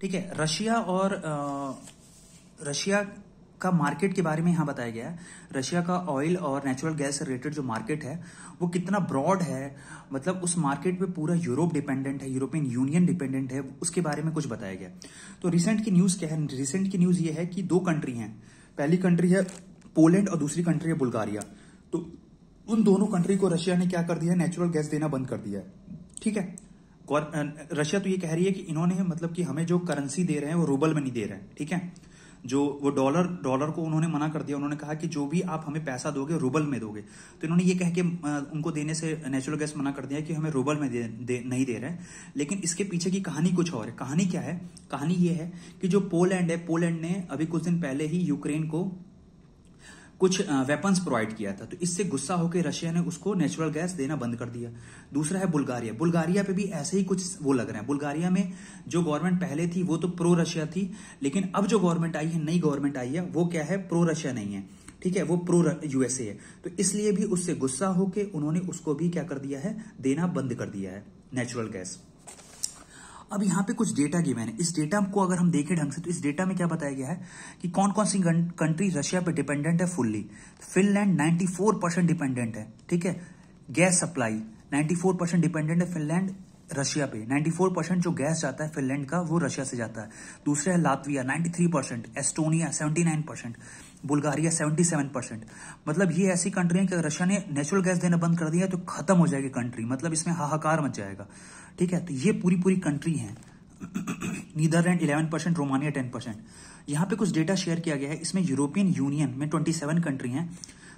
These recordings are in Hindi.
ठीक है। रशिया का मार्केट के बारे में यहां बताया गया है। रशिया का ऑयल और नेचुरल गैस से रिलेटेड जो मार्केट है वो कितना ब्रॉड है, मतलब उस मार्केट पे पूरा यूरोप डिपेंडेंट है, यूरोपियन यूनियन डिपेंडेंट है, उसके बारे में कुछ बताया गया। तो रिसेंट की न्यूज क्या है? रिसेंट की न्यूज ये है कि दो कंट्री हैं, पहली कंट्री है पोलैंड और दूसरी कंट्री है बुल्गारिया। तो उन दोनों कंट्री को रशिया ने क्या कर दिया है, नेचुरल गैस देना बंद कर दिया है। ठीक है। रशिया तो ये कह रही है कि इन्होंने मतलब कि हमें जो करेंसी दे रहे हैं वो रूबल में नहीं दे रहे हैं। ठीक है। जो वो डॉलर को उन्होंने मना कर दिया। उन्होंने कहा कि जो भी आप हमें पैसा दोगे रूबल में दोगे। तो इन्होंने ये कह के उनको देने से नेचुरल गैस मना कर दिया कि हमें रूबल में नहीं दे रहे हैं। लेकिन इसके पीछे की कहानी कुछ और है। कहानी क्या है? कहानी ये है कि जो पोलैंड है, पोलैंड ने अभी कुछ दिन पहले ही यूक्रेन को कुछ वेपन्स प्रोवाइड किया था। तो इससे गुस्सा होकर रशिया ने उसको नेचुरल गैस देना बंद कर दिया। दूसरा है बुल्गारिया। बुल्गारिया पे भी ऐसे ही कुछ वो लग रहा है। बुल्गारिया में जो गवर्नमेंट पहले थी वो तो प्रो रशिया थी, लेकिन अब जो गवर्नमेंट आई है, नई गवर्नमेंट आई है, वो क्या है, प्रो रशिया नहीं है। ठीक है, वो प्रो यूएसए है। तो इसलिए भी उससे गुस्सा होकर उन्होंने उसको भी क्या कर दिया है, देना बंद कर दिया है नेचुरल गैस। अब यहाँ पे कुछ डेटा गिवन है। इस डेटा को अगर हम देखें ढंग से तो इस डेटा में क्या बताया गया है कि कौन कौन सी कंट्री रशिया पे डिपेंडेंट है फुल्ली। फिनलैंड 94% डिपेंडेंट है। ठीक है। गैस सप्लाई 94% डिपेंडेंट है फिनलैंड रशिया पे। 94% जो गैस जाता है फिनलैंड का वो रशिया से जाता है। दूसरा है लातविया 93%, एस्टोनिया 79%, बुल्गारिया 77%। मतलब ये ऐसी कंट्री है कि अगर रशिया ने नेचुरल गैस देना बंद कर दिया तो खत्म हो जाएगी कंट्री, मतलब इसमें हाहाकार मच जाएगा। ठीक है। तो ये पूरी कंट्री है। Netherland 11%, Romania 10%। यहाँ पे कुछ डेटा शेयर किया गया है। इसमें यूरोपियन यूनियन में 27 कंट्री हैं।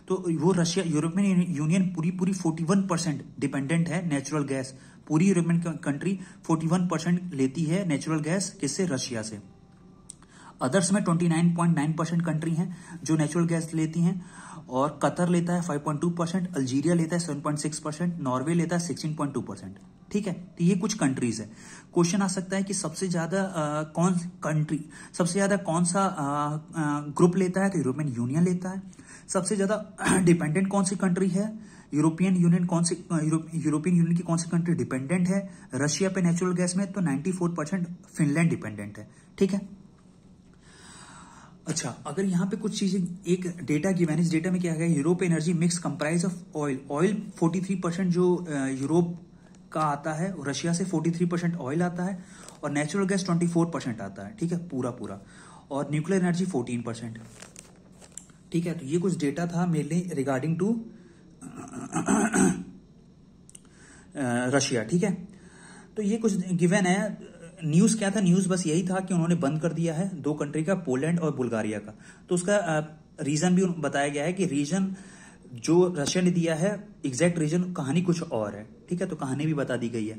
तो वो रशिया यूरोपियन यूनियन पूरी 41% डिपेंडेंट है नेचुरल गैस। पूरी यूरोपियन कंट्री 41% लेती है नेचुरल गैस, किससे? रशिया से। अदर्स में 29.9% कंट्री हैं जो नेचुरल गैस लेती हैं, और कतर लेता है 5.2%, अल्जीरिया लेता है 7.6%, नॉर्वे लेता है 16.2%। ठीक है। तो ये कुछ कंट्रीज है। क्वेश्चन आ सकता है कि सबसे ज्यादा कौन सा ग्रुप लेता है? तो यूरोपियन यूनियन लेता है। सबसे ज्यादा डिपेंडेंट कौन सी कंट्री है? यूरोपियन यूनियन की कौन सी कंट्री डिपेंडेंट है रशिया पे नेचुरल गैस में? तो 94% फिनलैंड डिपेंडेंट है। ठीक है। अच्छा, अगर यहाँ पे कुछ चीजें, एक डेटा गिवन है। इस डेटा में क्या है? Europe energy mix comprise of oil 43% जो यूरोप का आता है, रशिया से 43% ऑयल आता है, और नेचुरल गैस 24% आता है। ठीक है, पूरा। और न्यूक्लियर एनर्जी 14%। ठीक है। तो ये कुछ डेटा था मेनली रिगार्डिंग टू रशिया। ठीक है। तो ये कुछ गिवन है। न्यूज क्या था? न्यूज बस यही था कि उन्होंने बंद कर दिया है दो कंट्री का, पोलैंड और बुल्गारिया का। तो उसका रीजन भी बताया गया है कि रीजन जो रशिया ने दिया है, एग्जैक्ट रीजन, कहानी कुछ और है। ठीक है। तो कहानी भी बता दी गई है।